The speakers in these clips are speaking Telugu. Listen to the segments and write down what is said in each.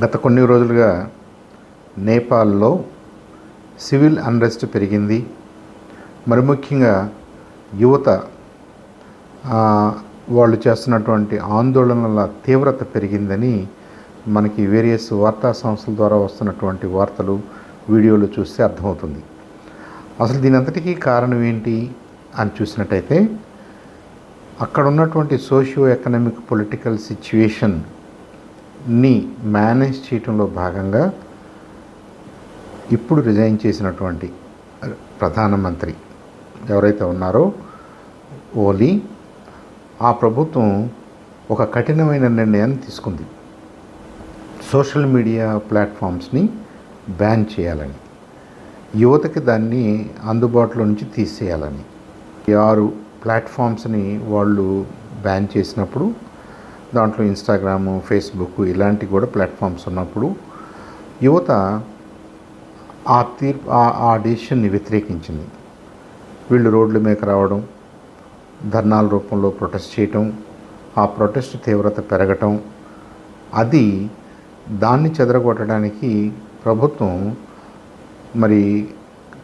గత కొన్ని రోజులుగా నేపాల్లో సివిల్ అన్రెస్ట్ పెరిగింది. మరి ముఖ్యంగా యువత వాళ్ళు చేస్తున్నటువంటి ఆందోళనల తీవ్రత పెరిగిందని మనకి వేరియస్ వార్తా సంస్థల ద్వారా వస్తున్నటువంటి వార్తలు, వీడియోలు చూస్తే అర్థమవుతుంది. అసలు దీని అంతటికీ కారణం ఏంటి అని చూసినట్టయితే, అక్కడ ఉన్నటువంటి సోషియో ఎకనామిక్ పొలిటికల్ సిచ్యువేషన్ని మేనేజ్ చేయడంలో భాగంగా ఇప్పుడు రిజైన్ చేసినటువంటి ప్రధానమంత్రి ఎవరైతే ఉన్నారో ఓలీ, ఆ ప్రభుత్వం ఒక కఠినమైన నిర్ణయాన్ని తీసుకుంది. సోషల్ మీడియా ప్లాట్ఫామ్స్ని బ్యాన్ చేయాలని, యువతకి దాన్ని అందుబాటులో నుంచి తీసేయాలని. 6 ప్లాట్ఫామ్స్ని వాళ్ళు బ్యాన్ చేసినప్పుడు, దాంట్లో ఇన్స్టాగ్రాము, ఫేస్బుక్ ఇలాంటి కూడా ప్లాట్ఫామ్స్ ఉన్నప్పుడు యువత ఆ డెసిషన్ని వ్యతిరేకించింది. వీళ్ళు రోడ్ల మీదకి రావడం, ధర్నాల రూపంలో ప్రొటెస్ట్ చేయటం, ఆ ప్రొటెస్ట్ తీవ్రత పెరగటం, దాన్ని చెదరగొట్టడానికి ప్రభుత్వం మరి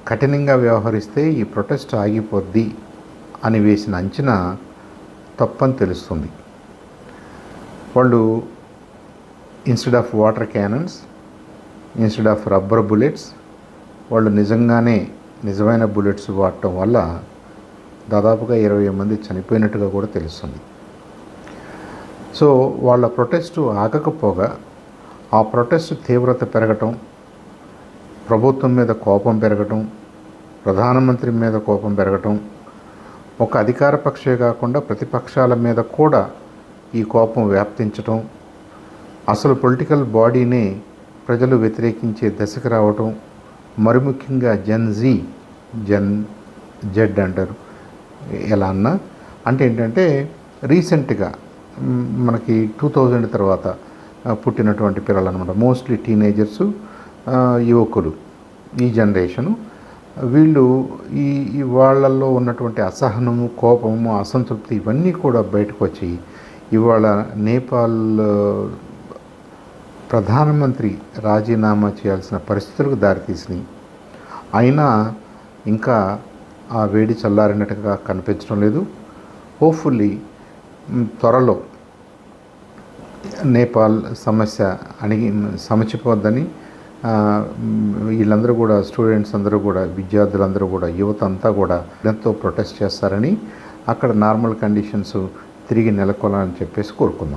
కఠినంగా వ్యవహరిస్తే ఈ ప్రొటెస్ట్ ఆగిపోద్ది అని వేసిన అంచనా తప్పని తెలుస్తుంది. వాళ్ళు instead of water cannons, instead of rubber bullets, వాళ్ళు నిజమైన బుల్లెట్స్ వాడటం వల్ల దాదాపుగా 20 మంది చనిపోయినట్టుగా కూడా తెలుస్తుంది. సో వాళ్ళ ప్రొటెస్టు ఆగకపోగా ఆ ప్రొటెస్ట్ తీవ్రత పెరగటం, ప్రభుత్వం మీద కోపం పెరగటం, ప్రధానమంత్రి మీద కోపం పెరగటం, ఒక అధికార పక్షే కాకుండా ప్రతిపక్షాల మీద కూడా ఈ కోపం వ్యాప్తించటం, అసలు పొలిటికల్ బాడీనే ప్రజలు వ్యతిరేకించే దశకు రావటం, మరి ముఖ్యంగా జెన్ జెడ్ అంటారు. ఎలా అన్నా అంటే ఏంటంటే, రీసెంట్గా మనకి 2000 తర్వాత పుట్టినటువంటి పిల్లలు అనమాట, మోస్ట్లీ టీనేజర్సు, యువకులు, ఈ జనరేషను. వీళ్ళు ఈ వాళ్ళల్లో ఉన్నటువంటి అసహనము, కోపము, అసంతృప్తి ఇవన్నీ కూడా బయటకు వచ్చి ఇవాళ నేపాల్ ప్రధానమంత్రి రాజీనామా చేయాల్సిన పరిస్థితులకు దారితీసినాయి. అయినా ఇంకా ఆ వేడి చల్లారినట్టుగా కనిపించడం లేదు. హోప్ఫుల్లీ త్వరలో నేపాల్ సమచిపోద్దని వీళ్ళందరూ కూడా, స్టూడెంట్స్ అందరూ కూడా, విద్యార్థులందరూ కూడా, యువత అంతా కూడా ఎంతో ప్రొటెస్ట్ చేస్తారని, అక్కడ నార్మల్ కండిషన్స్ తిరిగి నెలకొల్లాలని చెప్పేసి కోరుకుందాం.